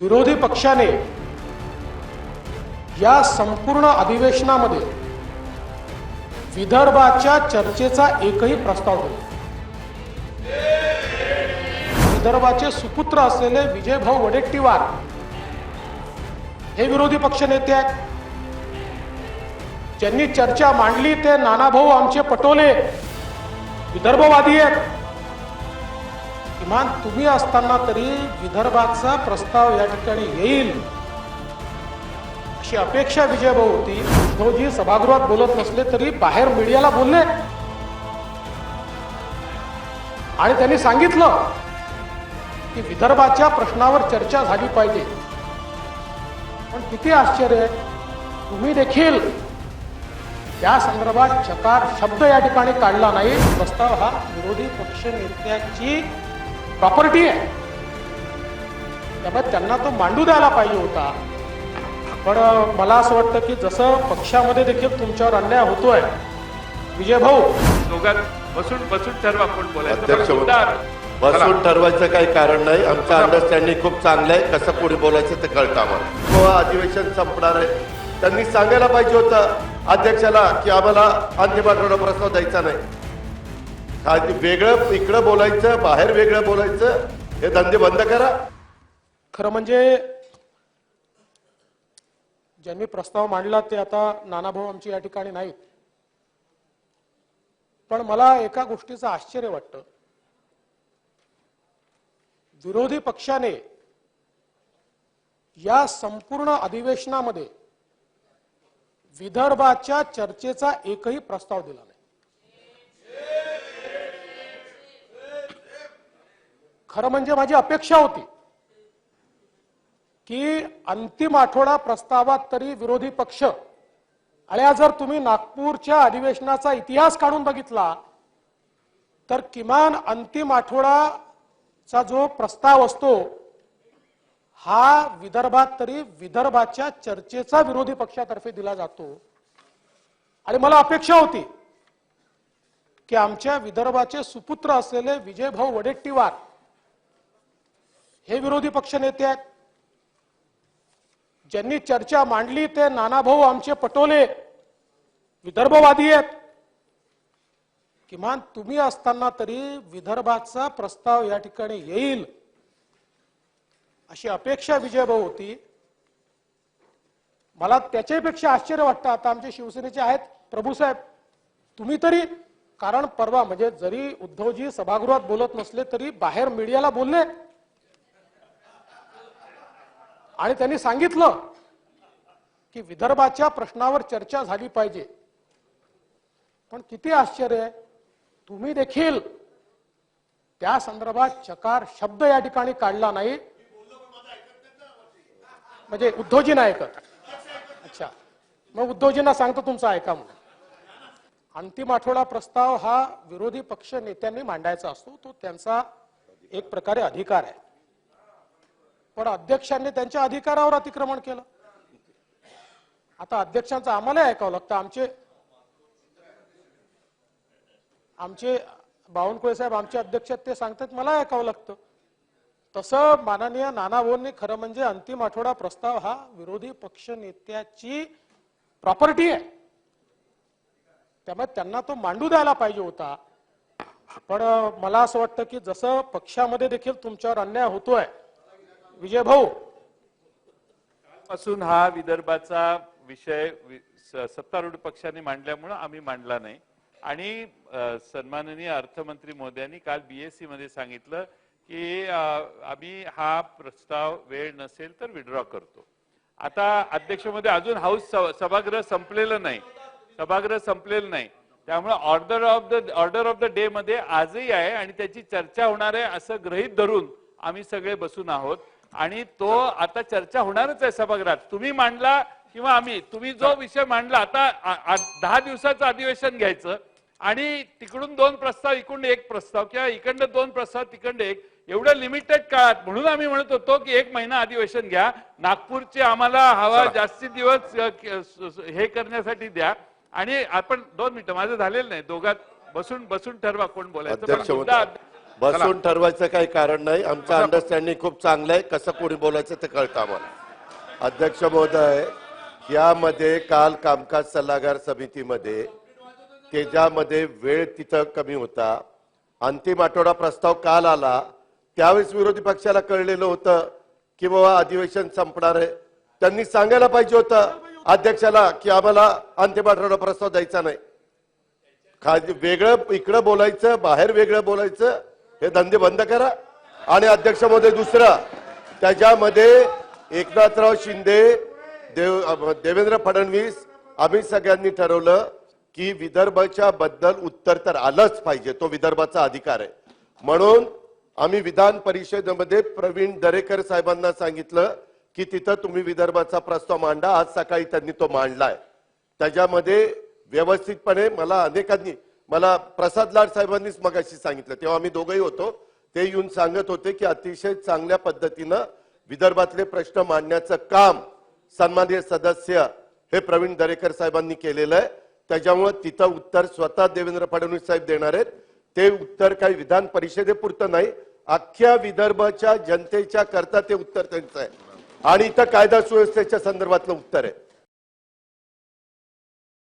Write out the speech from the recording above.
विरोधी पक्षाने या संपूर्ण अधिवेशनामध्ये विदर्भाच्या चर्चेचा एकही प्रस्ताव नाही। विदर्भाचे सुपुत्र असलेले विजयभाऊ वडेट्टीवार हे विरोधी पक्षनेते आहेत। ज्यांनी चर्चा मांडली ते नानाभाऊ आमचे पटोले विदर्भवादी आहेत। किमान तुम्ही असताना तरी विदर्भाचा प्रस्ताव या ठिकाणी येईल अशी अपेक्षा विजयभाऊ होती। उद्धवजी सभागृहात बोलत नसले तरी बाहेर मीडियाला बोलले आणि त्यांनी सांगितलं की विदर्भाच्या प्रश्नावर चर्चा झाली पाहिजे। पण किती आश्चर्य आहे, तुम्ही देखील या संदर्भात चकार शब्द या ठिकाणी काढला नाही। प्रस्ताव हा विरोधी पक्ष नेत्याची प्रॉपर्टी आहे, त्यामुळे त्यांना तो मांडू द्यायला पाहिजे होता। पण मला असं वाटतं की जसं पक्षामध्ये देखील तुमच्यावर अन्याय होतोय विजयभाऊ, दोघात बसून ठरवा कोण बोलायचं। अध्यक्ष बसून ठरवायचं काही कारण नाही। आमचं अंडरस्टँडिंग खूप चांगलं आहे, कसं पुढे बोलायचं ते कळतं आम्हाला। तो अधिवेशन संपणार आहे, त्यांनी सांगायला पाहिजे होतं अध्यक्षाला की आम्हाला अंतिम आठवडा प्रस्ताव द्यायचा नाही। वेगळं इकडं बोलायचं, बाहेर वेगळं बोलायचं, हे धंदे बंद करा। खरं म्हणजे ज्यांनी प्रस्ताव मांडला ते आता नानाभाऊ आमची या ठिकाणी नाहीत। पण मला एका गोष्टीचं आश्चर्य वाटतं, विरोधी पक्षाने या संपूर्ण अधिवेशनामध्ये विदर्भाच्या चर्चेचा एकही प्रस्ताव दिला नाही। खरं म्हणजे माझी अपेक्षा होती की अंतिम आठवडा प्रस्तावात तरी विरोधी पक्ष, आणि जर तुम्ही नागपूरच्या अधिवेशनाचा इतिहास काढून बघितला तर किमान अंतिम आठवडाचा जो प्रस्ताव असतो हा विदर्भात तरी विदर्भाच्या चर्चेचा विरोधी पक्षातर्फे दिला जातो। आणि मला अपेक्षा होती की आमच्या विदर्भाचे सुपुत्र असलेले विजयभाऊ वडेट्टीवार हे विरोधी पक्ष नेते आहेत। ज्यांनी चर्चा मांडली ते नानाभाऊ आमचे पटोले विदर्भवादी आहेत। किमान तुम्ही असताना तरी विदर्भाचा प्रस्ताव या ठिकाणी येईल अशी अपेक्षा विजयभाऊ होती। मला त्याच्यापेक्षा आश्चर्य वाटतं आता आमचे शिवसेनेचे आहेत प्रभूसाहेब, तुम्ही तरी, कारण परवा म्हणजे जरी उद्धवजी सभागृहात बोलत नसले तरी बाहेर मीडियाला बोलले आणि त्यांनी सांगितलं की विदर्भाच्या प्रश्नावर चर्चा झाली पाहिजे। पण किती आश्चर्य आहे, तुम्ही देखील त्या संदर्भात चकार शब्द या ठिकाणी काढला नाही। म्हणजे उद्धवजी नाही ऐकत, अच्छा, मग उद्धवजींना सांगतो तुमचं ऐका म्हणून। अंतिम आठवडा प्रस्ताव हा विरोधी पक्ष नेत्यांनी मांडायचा असतो, तो त्यांचा एक प्रकारे अधिकार आहे। पण अध्यक्षांनी त्यांच्या अधिकारावर अतिक्रमण केलं। आता अध्यक्षांचं आम्हाला ऐकावं लागतं। आमचे बावनकुळे साहेब आमचे अध्यक्ष आहेत, ते सांगतात मला ऐकावं लागतं। तसं माननीय नानाभाऊंनी खरं म्हणजे अंतिम आठवडा प्रस्ताव हा विरोधी पक्ष नेत्याची प्रॉपर्टी आहे, त्यामुळे त्यांना तो मांडू द्यायला पाहिजे होता। पण मला असं वाटतं की जसं पक्षामध्ये देखील तुमच्यावर अन्याय होतोय विजयभाऊ, पासून हा विदर्भाचा विषय सत्तारूढ पक्षाने मांडल्यामुळे आम्ही मांडला नाही। आणि सन्माननीय अर्थमंत्री महोदयांनी काल बीएससी मध्ये सांगितलं की आम्ही हा प्रस्ताव वेळ नसेल तर विड्रॉ करतो। आता अध्यक्ष मध्ये अजून हाऊस सभागृह संपलेलं नाही, त्यामुळे ऑर्डर ऑफ द डे मध्ये आजही आहे आणि त्याची चर्चा होणार आहे असं गृहीत धरून आम्ही सगळे बसून आहोत। आणि तो आता चर्चा होणारच आहे सभागृहात, तुम्ही मांडला किंवा आम्ही, तुम्ही जो विषय मांडला, आता 10 दिवसाचं अधिवेशन घ्यायचं आणि तिकडून 2 प्रस्ताव इकडून 1 प्रस्ताव किंवा इकडनं 2 प्रस्ताव तिकडे 1, एवढ्या लिमिटेड काळात, म्हणून आम्ही म्हणत होतो की 1 महिना अधिवेशन घ्या, नागपूरचे आम्हाला हवा जास्ती दिवस हे करण्यासाठी द्या। आणि आपण 2 मिनिटं, माझं झालेलं नाही, दोघात बसून ठरवा कोण बोलायचं। बसून ठरवायचं काही कारण नाही. आमचं अंडरस्टँडिंग खूप चांगलं आहे. कसं कोणी बोलायचं ते कळतं आम्हाला. अध्यक्ष महोदय, यामध्ये काल कामकाज सल्लागार समितीमध्ये त्याच्यामध्ये वेळ तिथं कमी होता. अंतिम आठवडा प्रस्ताव काल आला, त्यावेळेस विरोधी पक्षाला कळलेलं होतं की बाबा अधिवेशन संपणार आहे. त्यांनी सांगायला पाहिजे होतं अध्यक्षाला की आम्हाला अंतिम आठवडा प्रस्ताव द्यायचा नाही. वेगळं इकडं बोलायचं, बाहेर वेगळं बोलायचं, हे धंदे बंद करा. आणि अध्यक्ष महोदय, दुसरं त्याच्यामध्ये एकनाथराव शिंदे, देवेंद्र फडणवीस, आम्ही सगळ्यांनी ठरवलं की विदर्भाच्या बद्दल उत्तर तर आलंच पाहिजे, तो विदर्भाचा अधिकार आहे. म्हणून आम्ही विधान परिषदेमध्ये प्रवीण दरेकर साहेबांना सांगितलं की तिथं तुम्ही विदर्भाचा प्रस्ताव मांडा. आज सकाळी त्यांनी तो मांडलाय. त्याच्यामध्ये व्यवस्थितपणे मला प्रसाद लाड साहेबांनीच मगाशी सांगितलं, तेव्हा आम्ही दोघंही होतो, ते येऊन सांगत होते की अतिशय चांगल्या पद्धतीनं विदर्भातले प्रश्न मांडण्याचं काम सन्माननीय सदस्य हे प्रवीण दरेकर साहेबांनी केलेलं आहे. त्याच्यामुळे तिथं उत्तर स्वतः देवेंद्र फडणवीस साहेब देणार आहेत. ते उत्तर काही विधान परिषदेपुरतं नाही, अख्ख्या विदर्भाच्या जनतेच्या करता ते उत्तर त्यांचं आहे. आणि इथं कायदा सुव्यवस्थेच्या संदर्भातलं उत्तर आहे.